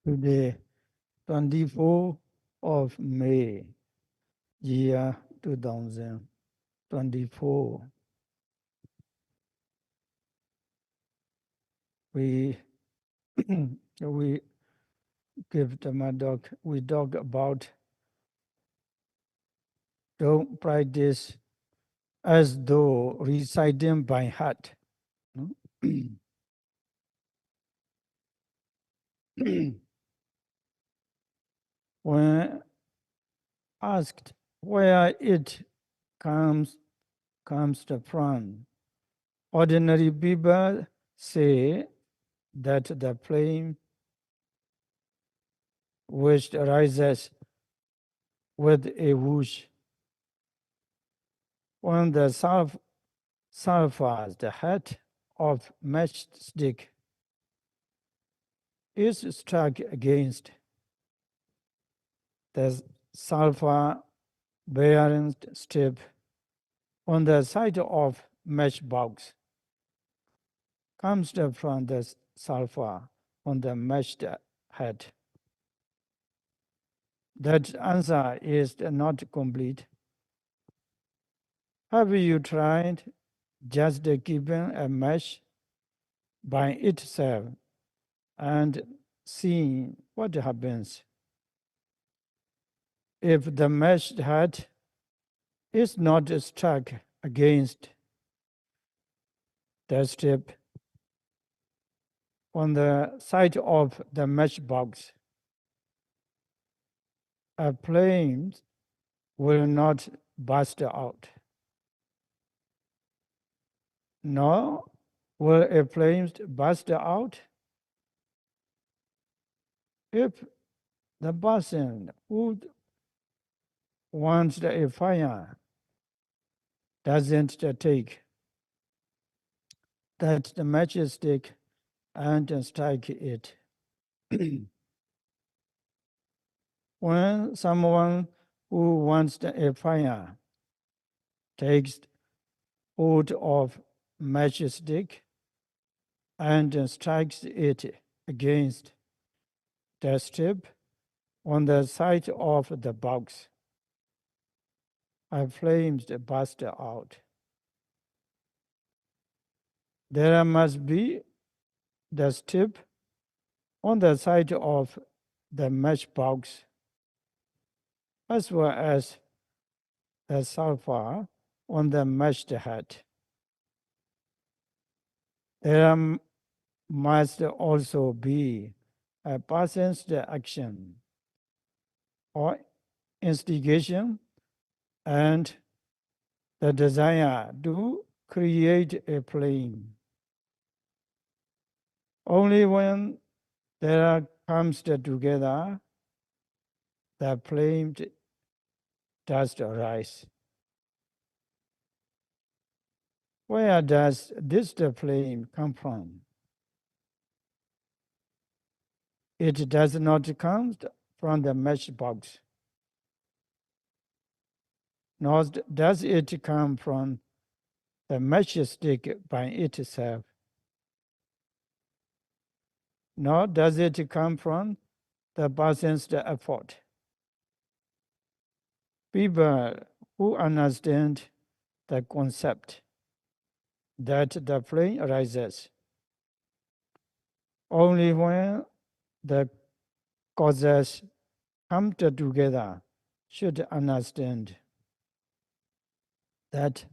Today, 24th of May, year 2024, we we give the Madok, we talk about don't practice as though reciting by heart. No? When asked where it comes comes from, ordinary people say that the flame which rises with a whoosh when the sulfur, the head of matchstick, is struck against the sulfur bearing strip on the side of matchbox comes from the sulfur on the matched head. That answer is not complete. Have you tried just keeping a match by itself and seeing what happens? If the matched head is not struck against the strip on the side of the matchbox, a flame will not burst out, nor will a flame burst out if the person who wants a fire doesn't take that the matchstick and strike it. When someone who wants a fire takes hold of matchstick and strikes it against the strip on the side of the box, a flame burst out. There must be the strip on the side of the matchbox as well as the sulfur on the matched head. There must also be a person's action or instigation and the desire to create a flame. Only when there comes together, the flame does arise. Where does this flame come from? It does not come from the matchbox, nor does it come from the matchstick by itself, nor does it come from the person's effort. People who understand the concept that the flame arises only when the causes come together should understand that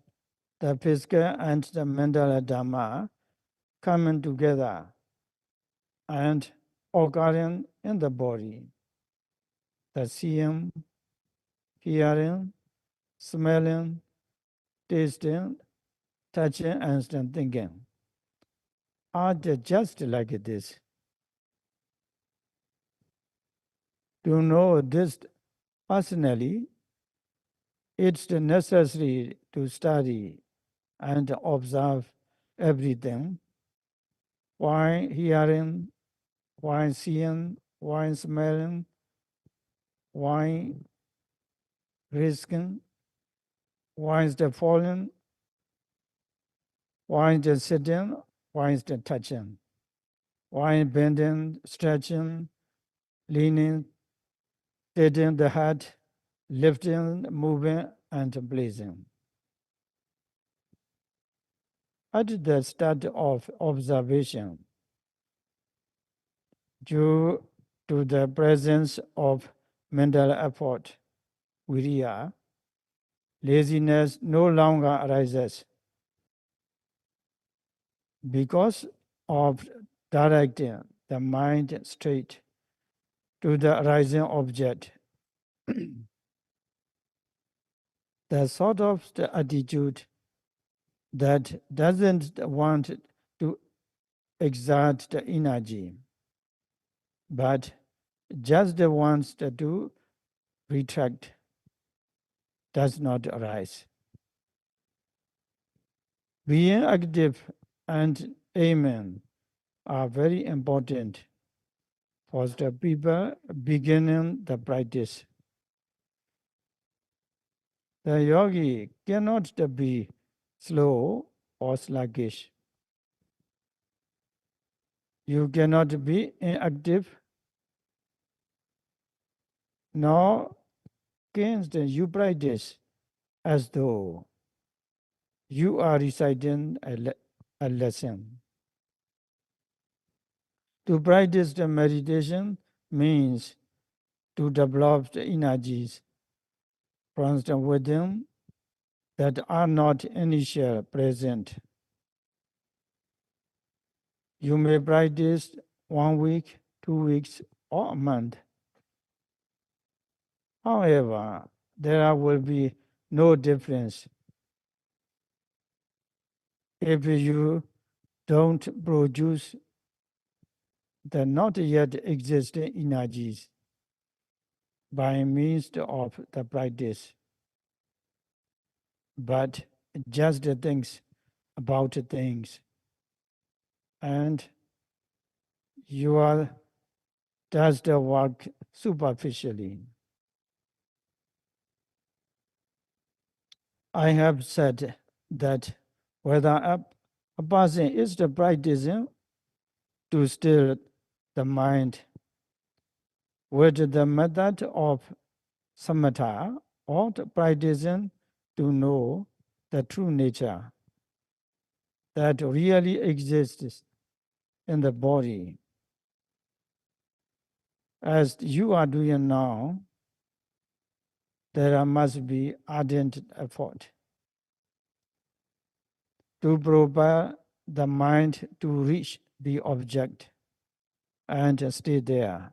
the physical and the mental dharma coming together and occurring in the body. The seeing, hearing, smelling, tasting, touching, and thinking are just like this. To know this personally, it's necessary to study and observe everything while hearing, while seeing, while smelling, while risking, while falling, while sitting, while touching, while bending, stretching, leaning, tilting the head, lifting, moving, and pleasing. At the start of observation, due to the presence of mental effort, viriya, laziness no longer arises because of directing the mind straight to the arising object. The sort of the attitude that doesn't want to exert the energy, but just wants to retract does not arise. Being active and aiming are very important for the people beginning the practice. The yogi cannot be slow or sluggish. You cannot be inactive, nor can you practice as though you are reciting a lesson. To practice the meditation means to develop the energies from the within that are not initially present. You may practice 1 week, 2 weeks, or a month. However, there will be no difference if you don't produce the not yet existing energies by means of the practice, but just the things about things, and you are does the work superficially. I have said that whether a person is the practicing to still the mind with the method of samatha or the practicing to know the true nature that really exists in the body, as you are doing now, there must be ardent effort to prepare the mind to reach the object and stay there.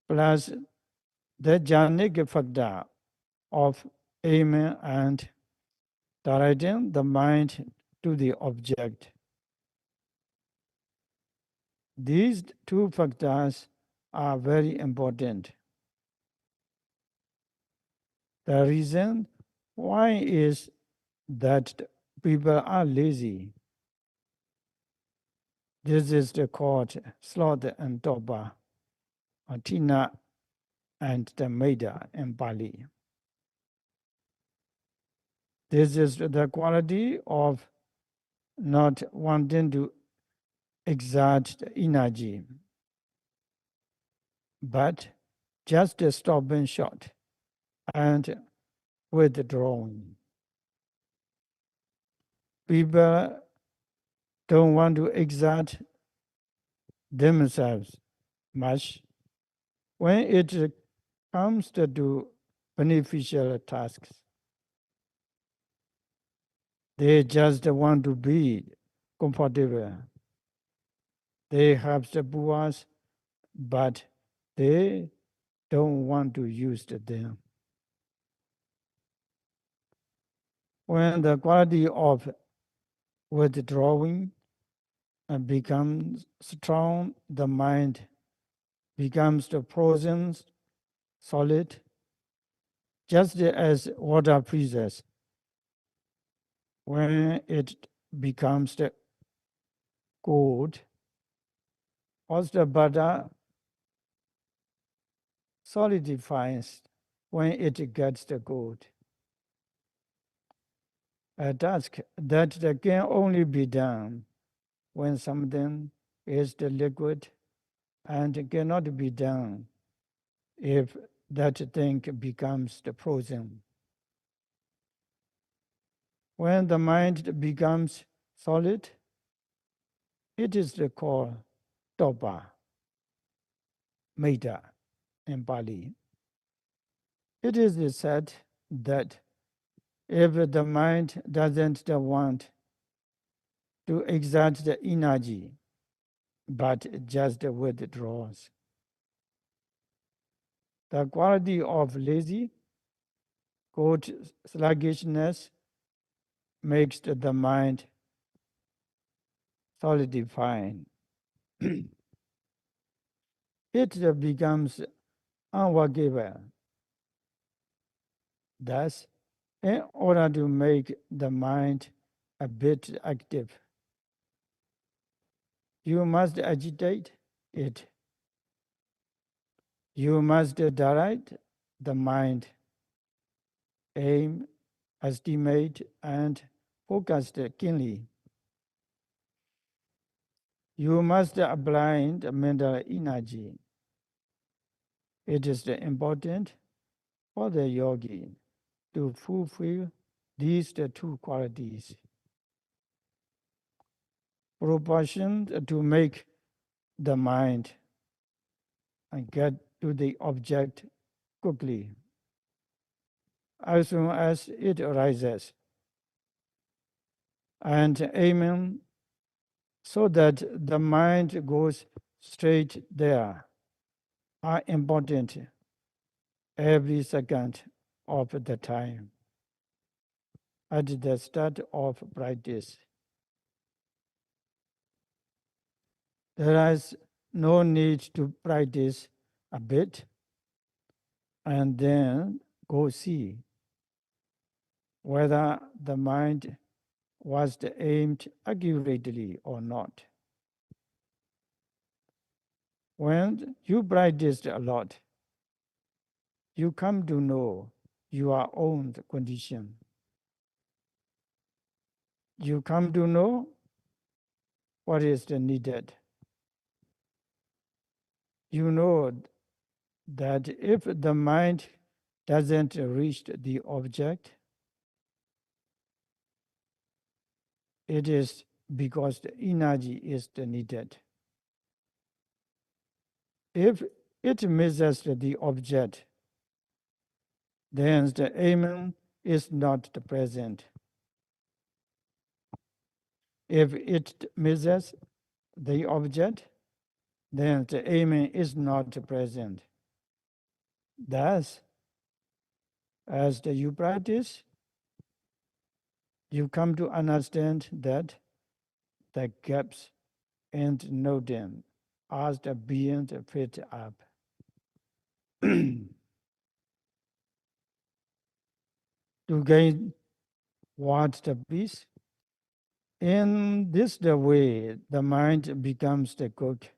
Plus, the jhanic factor of aiming and directing the mind to the object. These two factors are very important. The reason why is that people are lazy. This is the called sloth and toba, tina and the meda in Pali. This is the quality of not wanting to exert the energy, but just stopping short and withdrawing. People don't want to exert themselves much when it comes to do beneficial tasks. They just want to be comfortable. They have the buas, but they don't want to use them. When the quality of withdrawing becomes strong, the mind becomes the frozen solid, just as water freezes. When it becomes the cold, or the butter solidifies when it gets the cold. A task that can only be done when something is the liquid and cannot be done if that thing becomes the frozen. When the mind becomes solid, it is called topa, metta in Pali. It is said that if the mind doesn't want to exert the energy, but just withdraws, the quality of lazy, quote, sluggishness makes the mind solidifying. It becomes unworkable. Thus, in order to make the mind a bit active, you must agitate it. You must direct the mind, aim, estimate, and focus keenly. You must apply the mental energy. It is important for the yogi to fulfill these two qualities. Proportion to make the mind and get to the object quickly as soon as it arises, and aiming so that the mind goes straight there are important every second of the time at the start of practice. There is no need to practice a bit and then go see whether the mind was aimed accurately or not. When you practiced a lot, you come to know your own condition. You come to know what is needed. You know that if the mind doesn't reach the object, it is because the energy is needed. If it misses the object, then the aim is not present. If it misses the object, then the aim is not present. Thus, as you practice, you come to understand that the gaps and know them as the being fit up. To gain what the peace. In this the way the mind becomes the cook,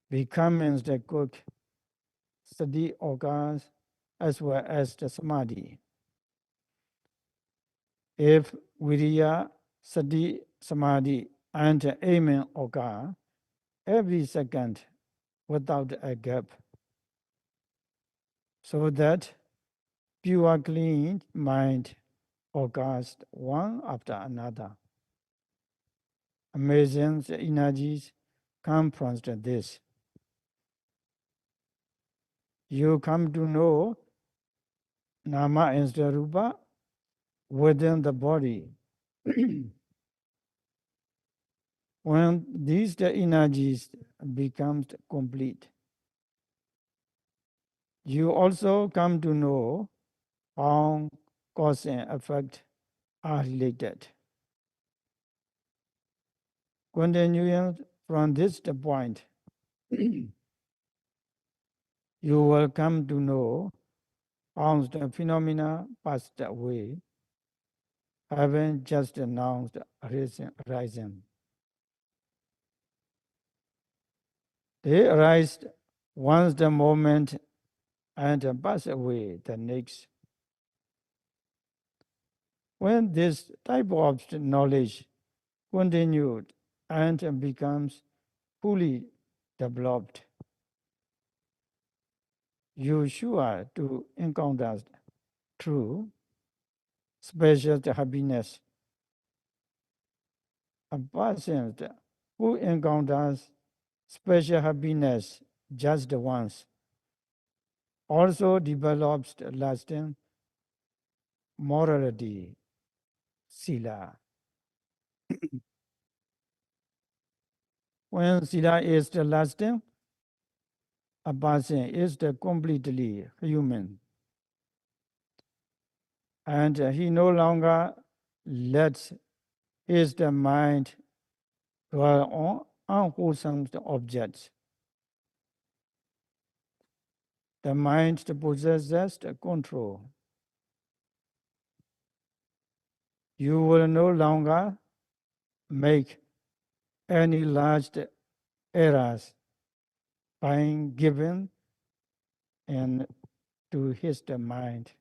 becomes the cook, study organs as well as the samadhi. If viriya, sati, samadhi, and aiming occur every second without a gap, so that pure clean mind occurs one after another. Amazing energies come from this. You come to know Nama and Rupa within the body. When these the energies becomes complete, you also come to know how cause and effect are related. Continuing from this point, you will come to know how the phenomena passed away, having just announced rising. They arise once the moment and pass away the next. When this type of knowledge continued and becomes fully developed. You sure to encounter true special happiness. A person who encounters special happiness just once also develops lasting morality, sila. When sila is the lasting, a person is the completely human, and he no longer lets his the mind dwell on unwholesome objects. The mind possesses the control. You will no longer make any large errors by giving and to his the mind.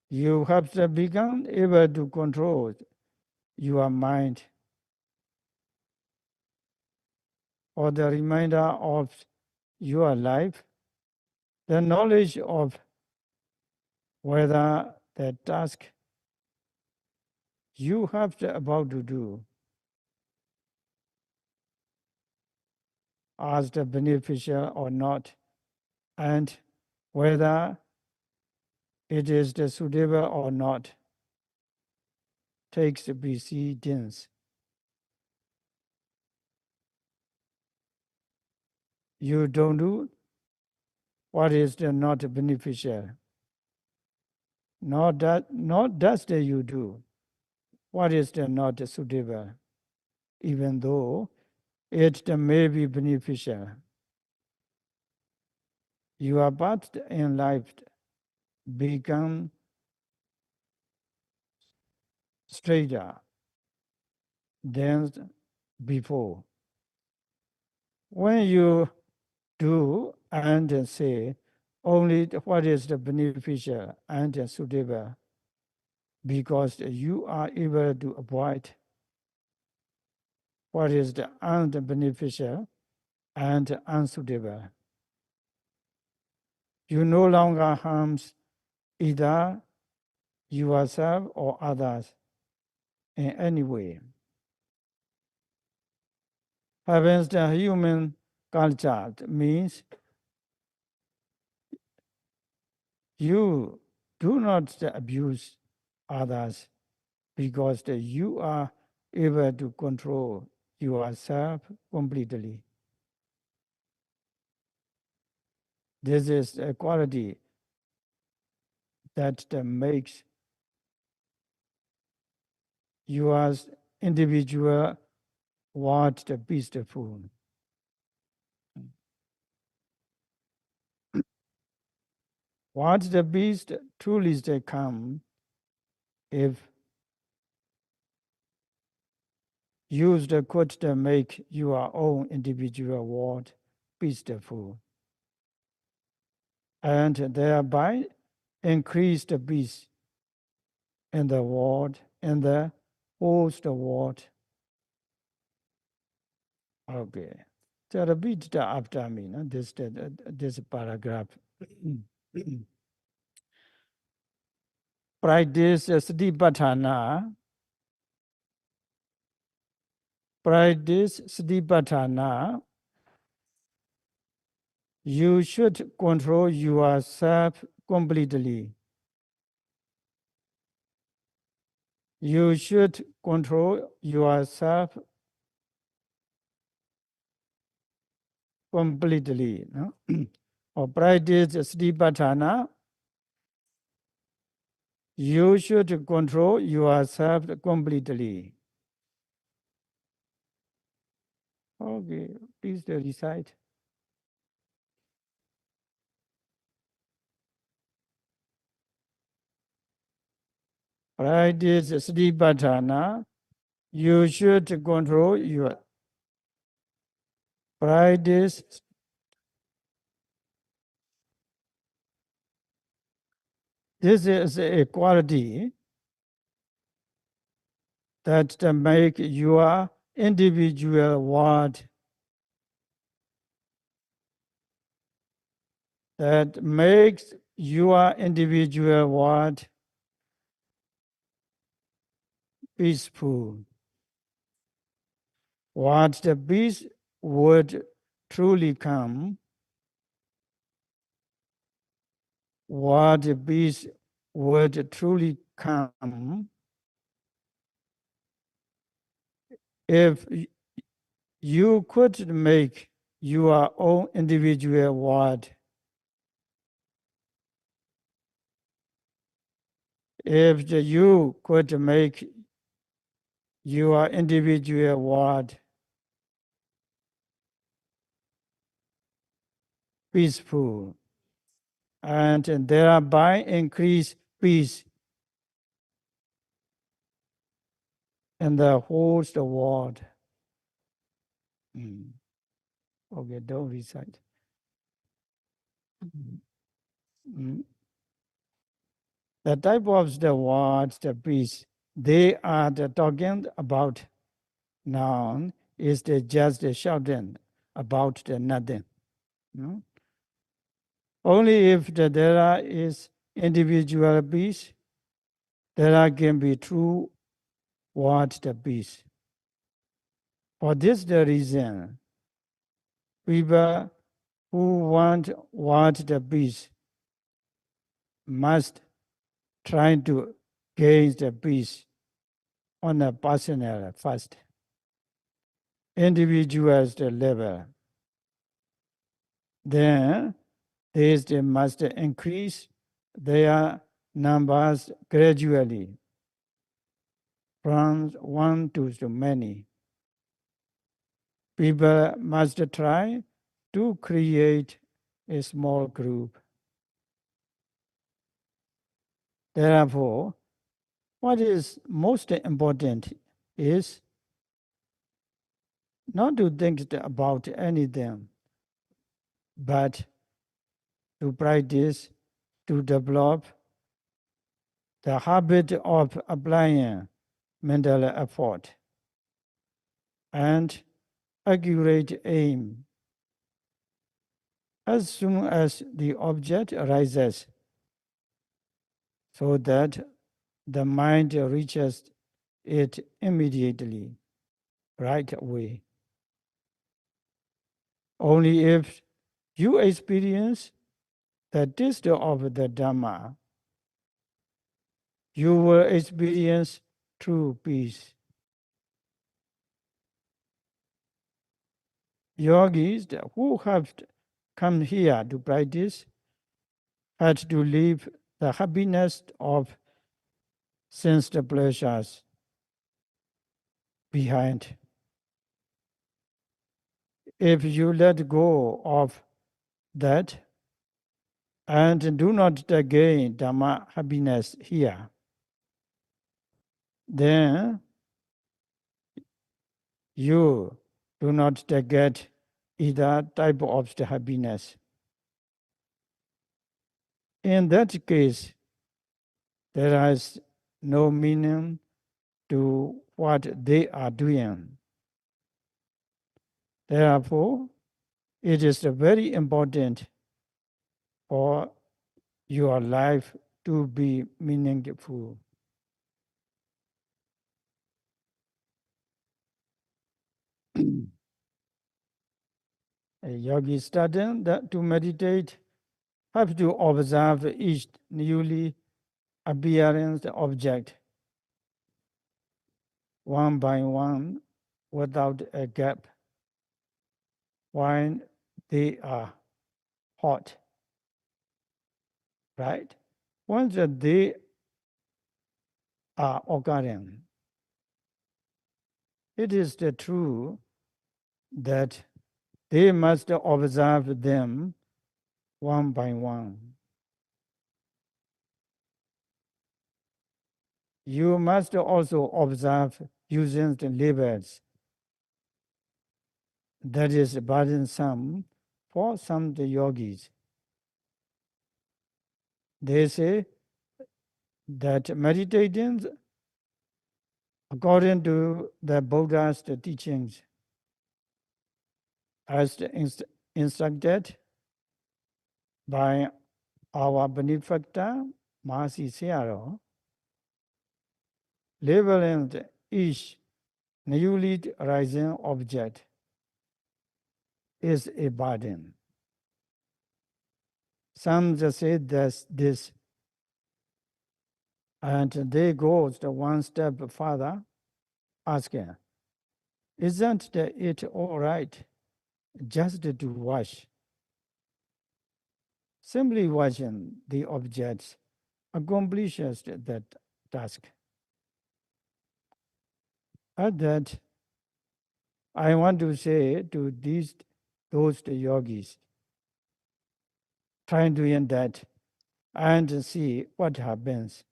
You have to become able to control your mind or the remainder of your life. The knowledge of whether the task you have about to do as the beneficial or not, and whether it is the suitable or not, takes precedence. You don't do what is the not beneficial. Not does that you do what is the not suitable, even though it may be beneficial. Your path in life become straighter than before. When you do and say only what is the beneficial and suitable, because you are able to avoid what is the unbeneficial and unsuitable. You no longer harms either yourself or others in any way. Having the human culture means you do not abuse others because you are able to control yourself completely. This is a quality that makes your individual what the peaceful. What the beast truly they come if used could make your own individual world peaceful and thereby increase the peace in the world, in the host world. Okay. So repeat after me, no? This paragraph. Practice Satipatthana. Practice Satipatthana. You should control yourself completely. You should control yourself completely. No? Or practice Satipatthana. You should control yourself completely. Okay, please recite. Practice Satipatthana. You should control your practice. This is a quality that make your individual word that makes your individual word peaceful. What the peace would truly come, what the peace would truly come if you could make your own individual word. If you could make your individual word peaceful and thereby increase peace in the whole world. Mm. Okay, don't recite. Mm. The type of the words, the peace, they are the talking about noun is the just the shouting about the nothing. Mm. Only if there is individual peace, there can be true what the peace. For this the reason, people who want what the peace must try to gain the peace on a personal first, individual level. Then these they must increase their numbers gradually from one to many. People must try to create a small group. Therefore, what is most important is not to think about anything, but to practice, to develop the habit of applying mental effort and accurate aim. As soon as the object arises, so that the mind reaches it immediately, right away. Only if you experience the taste of the Dhamma, you will experience true peace. Yogis who have come here to practice had to leave the happiness of sense pleasures behind. If you let go of that and do not gain Dhamma happiness here, then you do not get either type of the happiness. In that case, there is no meaning to what they are doing. Therefore, it is very important for your life to be meaningful. A yogi studying to meditate have to observe each newly appearing object one by one without a gap when they are hot, right? Once they are occurring, it is the true that they must observe them one by one. You must also observe using the labels that is burdensome for some the yogis. They say that meditating According to the Buddha's teachings, as instructed by our benefactor, Mahasi Sayadaw, labeling each newly arising object is a burden. Some just say this, and they go one step further, asking, isn't it all right just to watch? Simply watching the objects accomplishes that task. At that, I want to say to those yogis trying doing that and see what happens.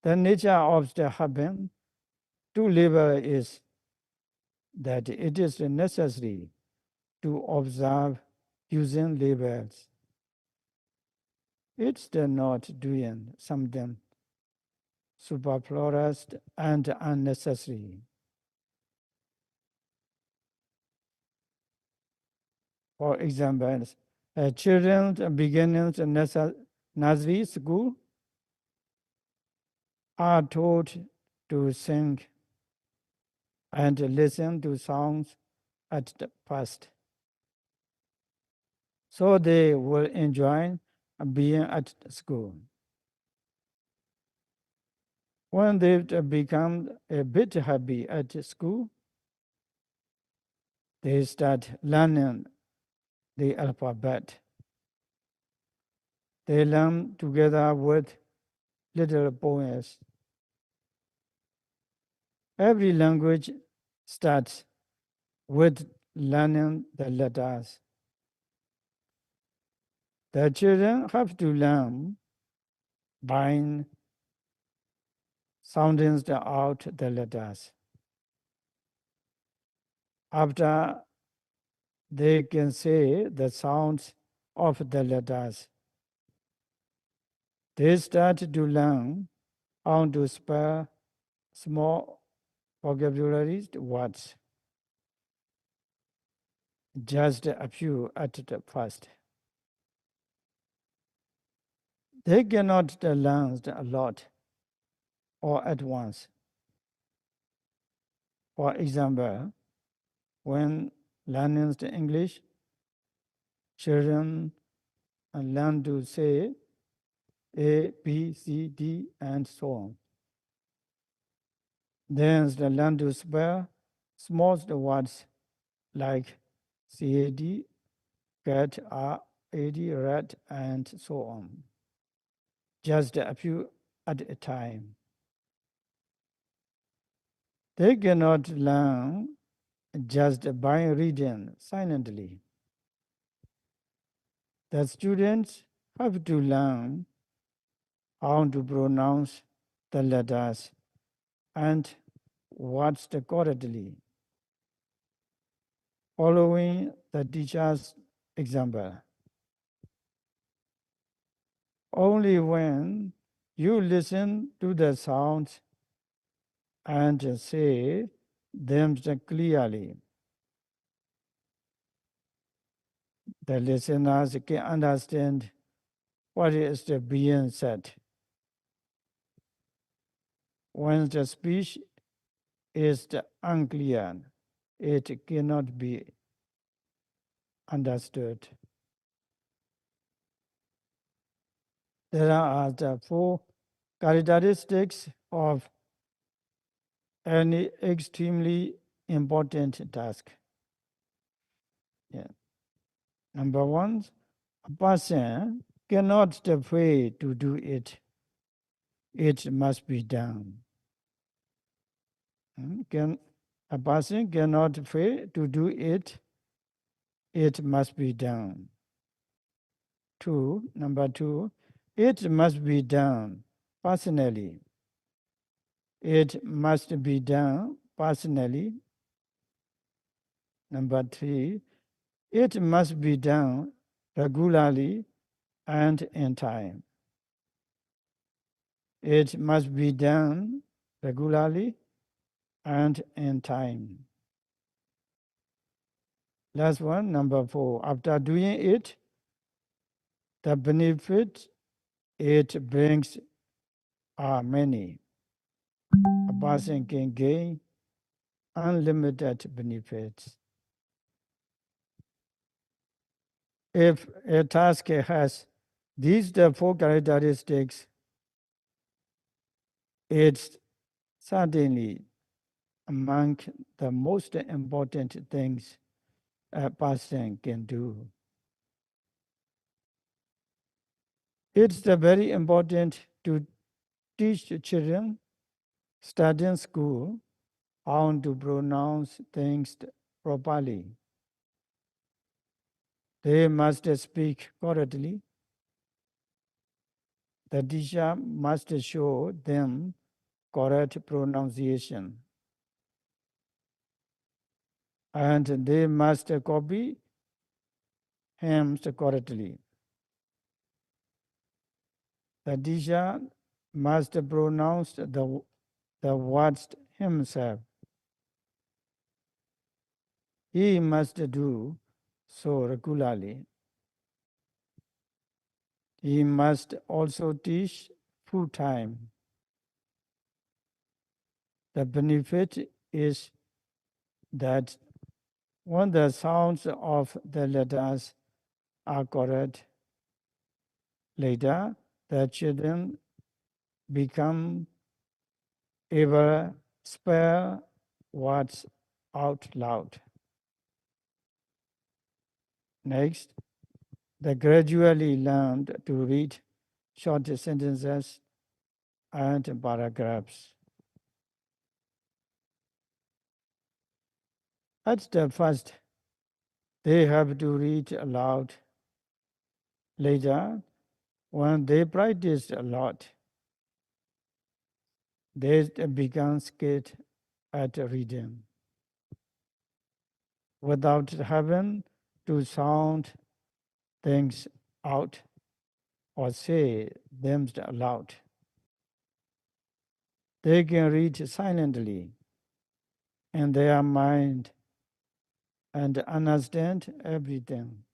The nature of the happen to labor is that it is necessary to observe using labels. It's the not doing something superfluous and unnecessary. For example, children beginning nursery school are taught to sing and listen to songs at the first. So they will enjoy being at school. When they become a bit happy at school, they start learning the alphabet. They learn together with little poems. Every language starts with learning the letters. The children have to learn by sounding out the letters. After they can say the sounds of the letters, they start to learn how to spell small vocabulary words, just a few at the first. They cannot learn a lot or at once. For example, when learning the English, children learn to say A, B, C, D, and so on. Then they learn to spell small words like CAD, cat, RAD, rat, and so on. Just a few at a time. They cannot learn just by reading silently. The students have to learn how to pronounce the letters and words correctly, following the teacher's example. Only when you listen to the sounds and say them clearly, the listeners can understand what is being said. When the speech is unclear, it cannot be understood. There are the four characteristics of any extremely important task. Yeah. Number one, a person cannot fail to do it. It must be done. A person cannot fail to do it. It must be done. Number two, it must be done personally. It must be done personally. Number three, it must be done regularly and in time. It must be done regularly and in time. Last one, number 4. After doing it, the benefit it brings are many. A person can gain unlimited benefits. If a task has these the 4 characteristics, it's certainly among the most important things a person can do. It's very important to teach children studying school how to pronounce things properly. They must speak correctly. The teacher must show them correct pronunciation. And they must copy him correctly. The teacher must pronounce the words himself. He must do so regularly. He must also teach full time. The benefit is that when the sounds of the letters are correct, later the children become able spell words out loud. Next, they gradually learned to read short sentences and paragraphs. At the first, they have to read aloud. Later, when they practice a lot, they become skilled at reading without having to sound things out or say them aloud. They can read silently in their mind and understand everything.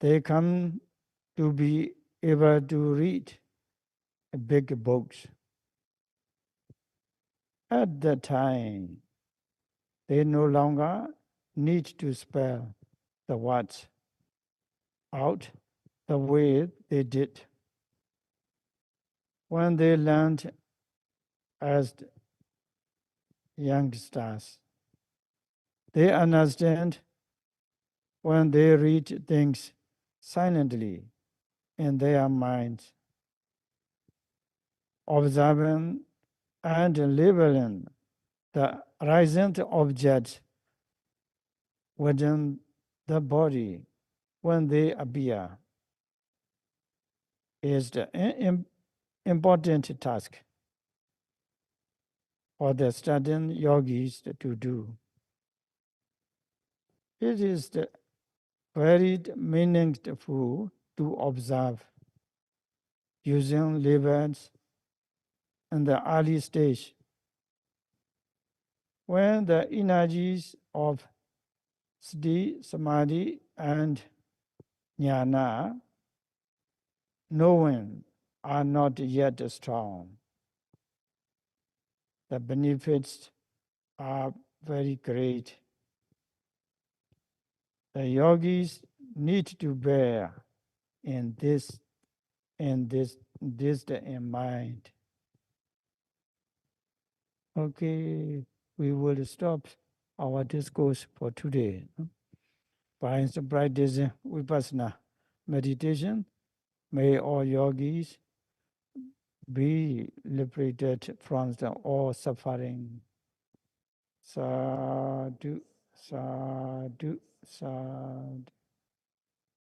They come to be able to read big books. At that time, they no longer need to spell the words out the way they did when they learned as youngsters. They understand when they read things silently in their minds, observing and labeling the rising objects within the body when they appear is the important task for the studying yogis to do. It is very meaningful to observe using labels in the early stage when the energies of sati, samadhi, and jnana, knowing, are not yet strong. The benefits are very great. The yogis need to bear in this in mind. Okay, we will stop our discourse for today. By practicing vipassana meditation, may all yogis be liberated from all suffering. Sadhu, sadhu, sadhu.